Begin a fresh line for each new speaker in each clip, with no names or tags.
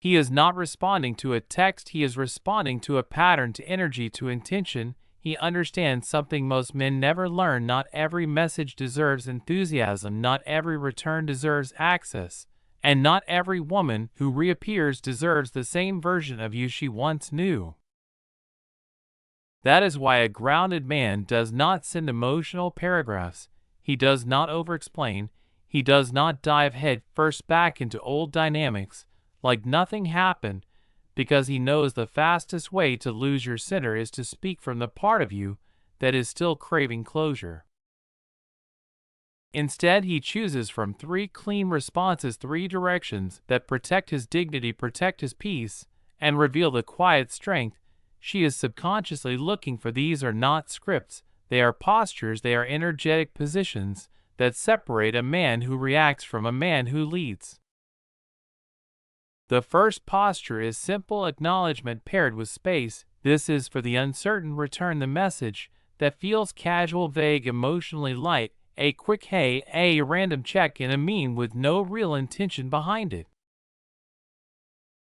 He is not responding to a text, he is responding to a pattern, to energy, to intention. He understands something most men never learn. Not every message deserves enthusiasm, not every return deserves access, and not every woman who reappears deserves the same version of you she once knew. That is why a grounded man does not send emotional paragraphs. He does not over-explain. He does not dive head first back into old dynamics like nothing happened, because he knows the fastest way to lose your center is to speak from the part of you that is still craving closure. Instead, he chooses from 3 clean responses, 3 directions that protect his dignity, protect his peace, and reveal the quiet strength she is subconsciously looking for. These are not scripts, they are postures, they are energetic positions that separate a man who reacts from a man who leads. The first posture is simple acknowledgement paired with space. This is for the uncertain. Return the message that feels casual, vague, emotionally light, a quick hey, a random check in, a meme with no real intention behind it.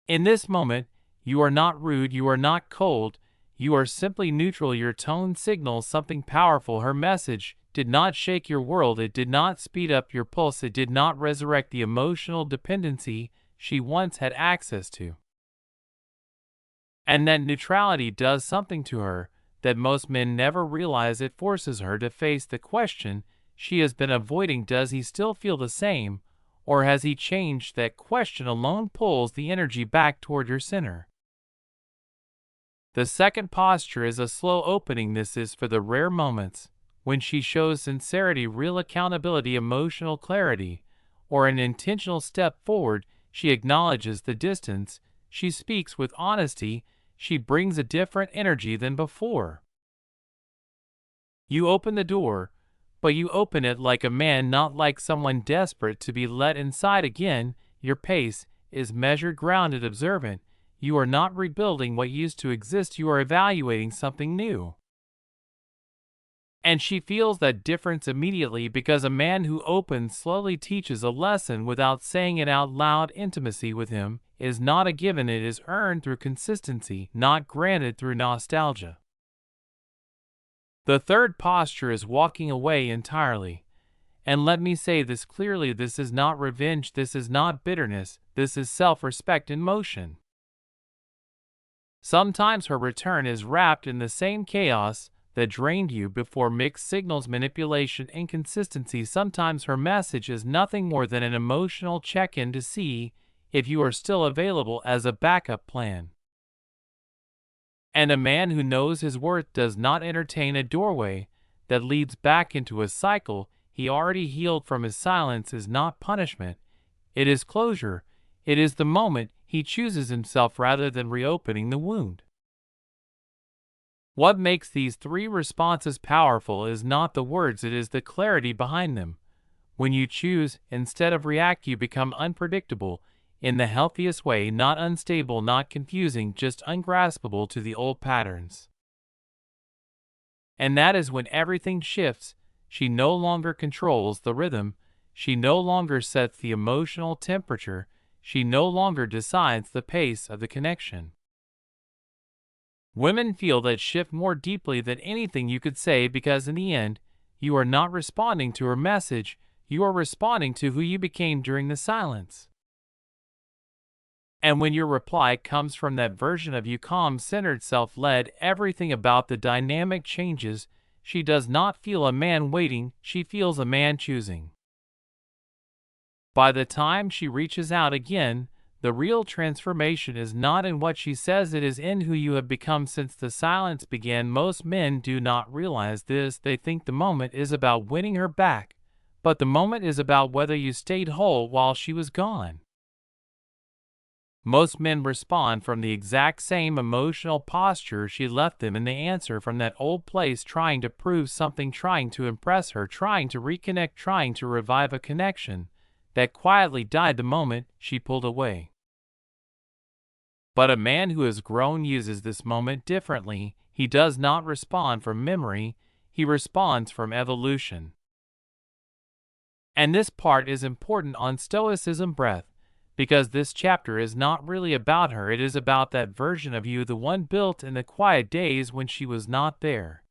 In this moment, you are not rude, you are not cold, you are simply neutral. Your tone signals something powerful. Her message did not shake your world, it did not speed up your pulse, it did not resurrect the emotional dependency she once had access to. And that neutrality does something to her that most men never realize. It forces her to face the question she has been avoiding. Does he still feel the same, or has he changed? That question alone pulls the energy back toward your center. The second posture is a slow opening. This is for the rare moments when she shows sincerity, real accountability, emotional clarity, or an intentional step forward. She acknowledges the distance, she speaks with honesty, she brings a different energy than before. You open the door, but you open it like a man, not like someone desperate to be let inside again. Your pace is measured, grounded, observant. You are not rebuilding what used to exist, you are evaluating something new. And she feels that difference immediately, because a man who opens slowly teaches a lesson without saying it out loud. Intimacy with him is not a given, it is earned through consistency, not granted through nostalgia. The third posture is walking away entirely. And let me say this clearly, this is not revenge, this is not bitterness, this is self-respect in motion. Sometimes her return is wrapped in the same chaos that drained you before: mixed signals, manipulation, inconsistency. Sometimes her message is nothing more than an emotional check-in to see if you are still available as a backup plan. And a man who knows his worth does not entertain a doorway that leads back into a cycle he already healed from. His silence is not punishment, it is closure. It is the moment he chooses himself rather than reopening the wound. What makes these 3 responses powerful is not the words, it is the clarity behind them. When you choose instead of react, you become unpredictable in the healthiest way, not unstable, not confusing, just ungraspable to the old patterns. And that is when everything shifts. She no longer controls the rhythm, she no longer sets the emotional temperature, she no longer decides the pace of the connection. Women feel that shift more deeply than anything you could say, because in the end, you are not responding to her message, you are responding to who you became during the silence. And when your reply comes from that version of you, calm, centered, self-led, everything about the dynamic changes. She does not feel a man waiting, she feels a man choosing. By the time she reaches out again, the real transformation is not in what she says, it is in who you have become since the silence began. Most men do not realize this. They think the moment is about winning her back, but the moment is about whether you stayed whole while she was gone. Most men respond from the exact same emotional posture she left them, and they answer from that old place, trying to prove something, trying to impress her, trying to reconnect, trying to revive a connection that quietly died the moment she pulled away. But a man who has grown uses this moment differently. He does not respond from memory, he responds from evolution. And this part is important on Stoicism Breath. because this chapter is not really about her, it is about that version of you, the one built in the quiet days when she was not there.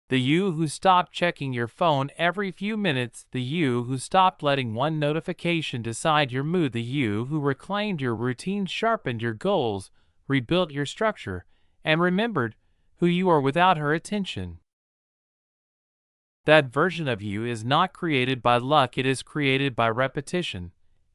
The you who stopped checking your phone every few minutes, the you who stopped letting one notification decide your mood, the you who reclaimed your routine, sharpened your goals, rebuilt your structure, and remembered who you are without her attention. That version of you is not created by luck, it is created by repetition.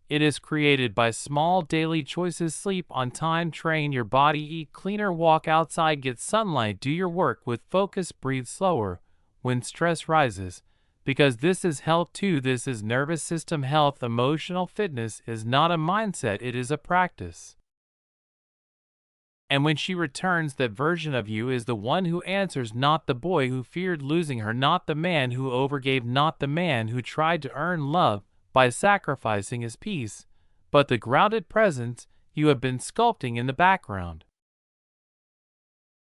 It is created by small daily choices: sleep on time, train your body, eat cleaner, walk outside, get sunlight, do your work with focus, breathe slower when stress rises. Because this is health too, this is nervous system health. Emotional fitness is not a mindset, it is a practice. And when she returns, that version of you is the one who answers, not the boy who feared losing her, not the man who overgave, not the man who tried to earn love by sacrificing his peace, but the grounded presence you have been sculpting in the background.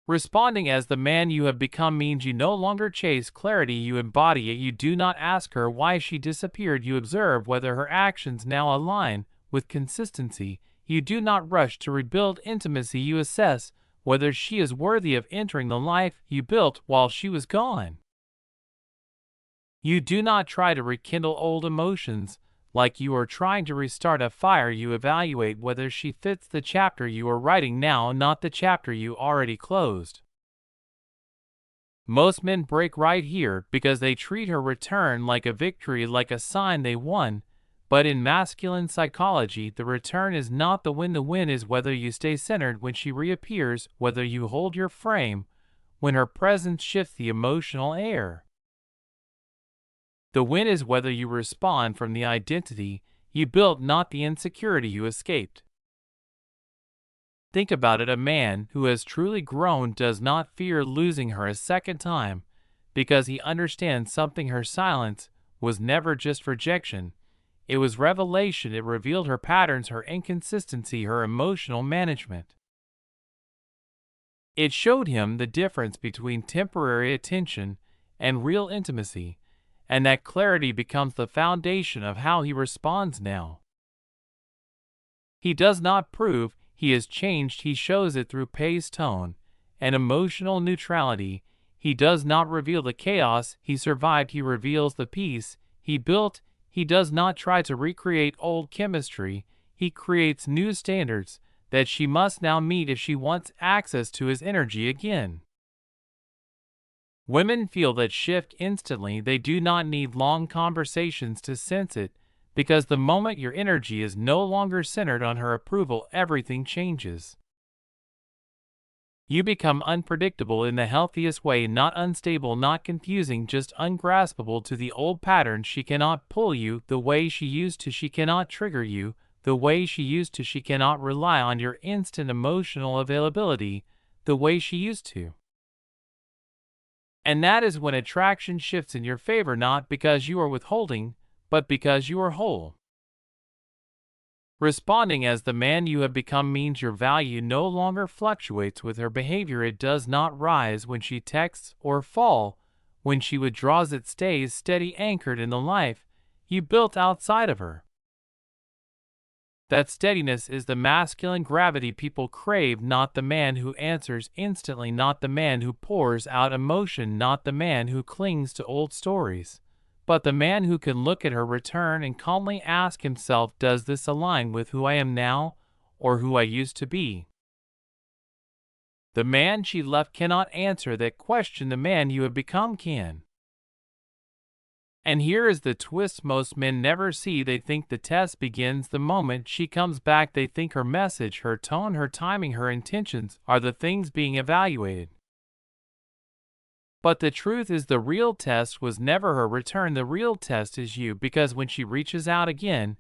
Responding as the man you have become means you no longer chase clarity, you embody it. You do not ask her why she disappeared, you observe whether her actions now align with consistency. You do not rush to rebuild intimacy, you assess whether she is worthy of entering the life you built while she was gone. You do not try to rekindle old emotions like you are trying to restart a fire. You evaluate whether she fits the chapter you are writing now, not the chapter you already closed. Most men break right here because they treat her return like a victory, like a sign they won. But in masculine psychology, the return is not the win. The win is whether you stay centered when she reappears, whether you hold your frame when her presence shifts the emotional air. The win is whether you respond from the identity you built, not the insecurity you escaped. Think about it. A man who has truly grown does not fear losing her a second time because he understands something. Her silence was never just rejection. It was revelation. It revealed her patterns, her inconsistency, her emotional management. It showed him the difference between temporary attention and real intimacy, and that clarity becomes the foundation of how he responds now. He does not prove he has changed, he shows it through pace, tone, and emotional neutrality. He does not reveal the chaos he survived, he reveals the peace he built. He does not try to recreate old chemistry, he creates new standards that she must now meet if she wants access to his energy again. Women feel that shift instantly. They do not need long conversations to sense it, because the moment your energy is no longer centered on her approval, everything changes. You become unpredictable in the healthiest way, not unstable, not confusing, just ungraspable to the old patterns. She cannot pull you the way she used to. She cannot trigger you the way she used to. She cannot rely on your instant emotional availability the way she used to. And that is when attraction shifts in your favor, not because you are withholding, but because you are whole. Responding as the man you have become means your value no longer fluctuates with her behavior. It does not rise when she texts or fall when she withdraws. It stays steady, anchored in the life you built outside of her. That steadiness is the masculine gravity people crave, not the man who answers instantly, not the man who pours out emotion, not the man who clings to old stories, but the man who can look at her return and calmly ask himself, does this align with who I am now or who I used to be? The man she left cannot answer that question. The man you have become can. And here is the twist most men never see. They think the test begins the moment she comes back. They think her message, her tone, her timing, her intentions are the things being evaluated. But the truth is, the real test was never her return. The real test is you, because when she reaches out again,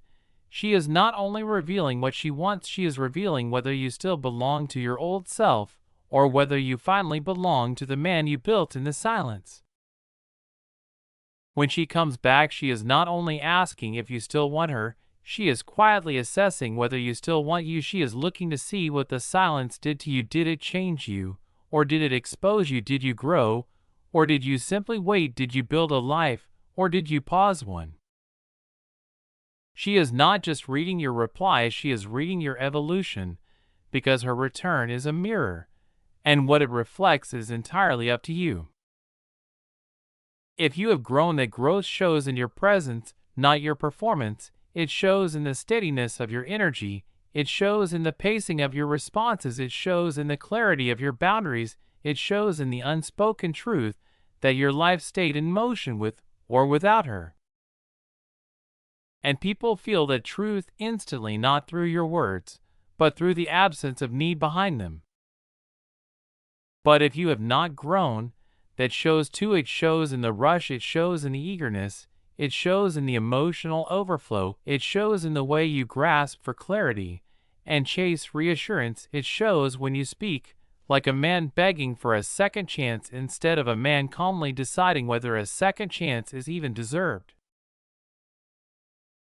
she is not only revealing what she wants, she is revealing whether you still belong to your old self or whether you finally belong to the man you built in the silence. When she comes back, she is not only asking if you still want her, she is quietly assessing whether you still want you. She is looking to see what the silence did to you. Did it change you? Or did it expose you? Did you grow? Or did you simply wait? Did you build a life? Or did you pause one? She is not just reading your reply, she is reading your evolution, because her return is a mirror, and what it reflects is entirely up to you. If you have grown, that growth shows in your presence, not your performance. It shows in the steadiness of your energy. It shows in the pacing of your responses. It shows in the clarity of your boundaries. It shows in the unspoken truth that your life stayed in motion with or without her. And people feel that truth instantly, not through your words, but through the absence of need behind them. But if you have not grown, that shows too. It shows in the rush, it shows in the eagerness, it shows in the emotional overflow, it shows in the way you grasp for clarity and chase reassurance. It shows when you speak like a man begging for a second chance instead of a man calmly deciding whether a second chance is even deserved.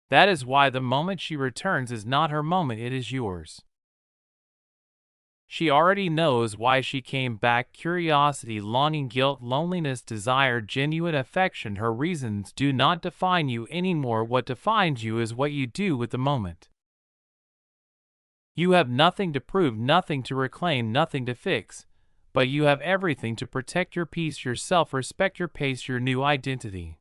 That is why the moment she returns is not her moment, it is yours. She already knows why she came back: curiosity, longing, guilt, loneliness, desire, genuine affection. Her reasons do not define you anymore. What defines you is what you do with the moment. You have nothing to prove, nothing to reclaim, nothing to fix, but you have everything to protect: your peace, your self-respect, your pace, your new identity.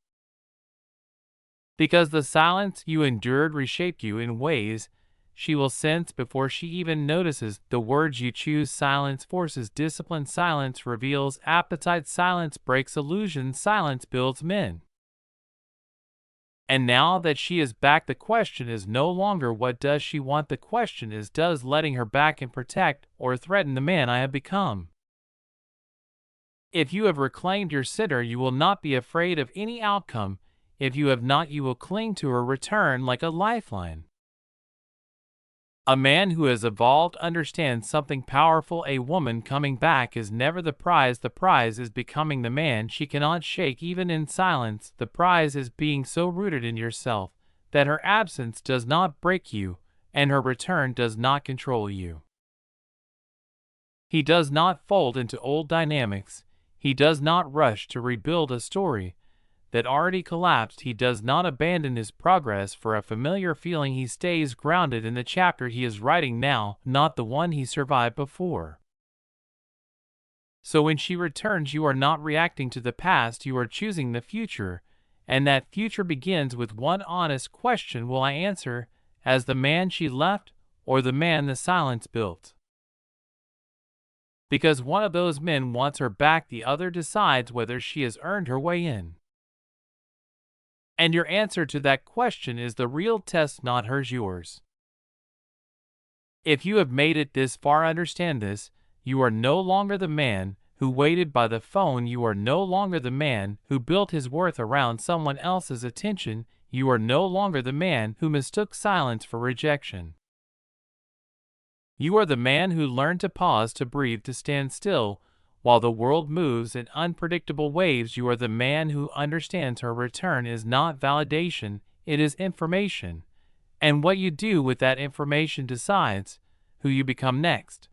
Because the silence you endured reshaped you in ways she will sense before she even notices. The words you choose: silence forces discipline, silence reveals appetite, silence breaks illusions, silence builds men. And now that she is back, the question is no longer what does she want, the question is, does letting her back and protect or threaten the man I have become? If you have reclaimed your center, you will not be afraid of any outcome. If you have not, you will cling to her return like a lifeline. A man who has evolved understands something powerful: a woman coming back is never the prize is becoming the man she cannot shake even in silence. The prize is being so rooted in yourself that her absence does not break you and her return does not control you. He does not fold into old dynamics. He does not rush to rebuild a story that already collapsed. He does not abandon his progress for a familiar feeling. He stays grounded in the chapter he is writing now, not the one he survived before. So when she returns, you are not reacting to the past, you are choosing the future, and that future begins with one honest question: will I answer as the man she left or the man the silence built? Because one of those men wants her back, the other decides whether she has earned her way in. And your answer to that question is the real test, not hers, yours. If you have made it this far, understand this: you are no longer the man who waited by the phone. You are no longer the man who built his worth around someone else's attention. You are no longer the man who mistook silence for rejection. You are the man who learned to pause, to breathe, to stand still while the world moves in unpredictable waves. You are the man who understands her return is not validation, it is information. And what you do with that information decides who you become next.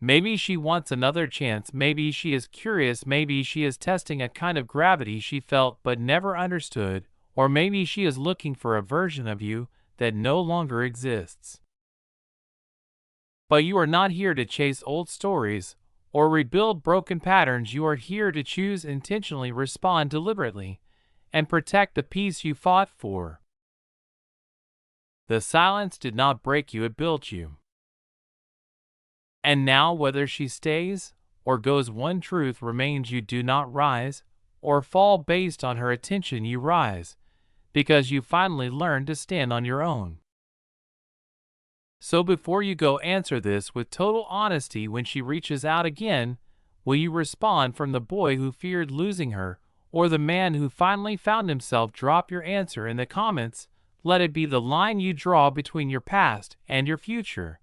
Maybe she wants another chance, maybe she is curious, maybe she is testing a kind of gravity she felt but never understood, or maybe she is looking for a version of you that no longer exists. But you are not here to chase old stories or rebuild broken patterns. You are here to choose intentionally, respond deliberately, and protect the peace you fought for. The silence did not break you, it built you. And now, whether she stays or goes, one truth remains: you do not rise or fall based on her attention. You rise because you finally learned to stand on your own. So before you go, answer this with total honesty: when she reaches out again, will you respond from the boy who feared losing her or the man who finally found himself? Drop your answer in the comments. Let it be the line you draw between your past and your future.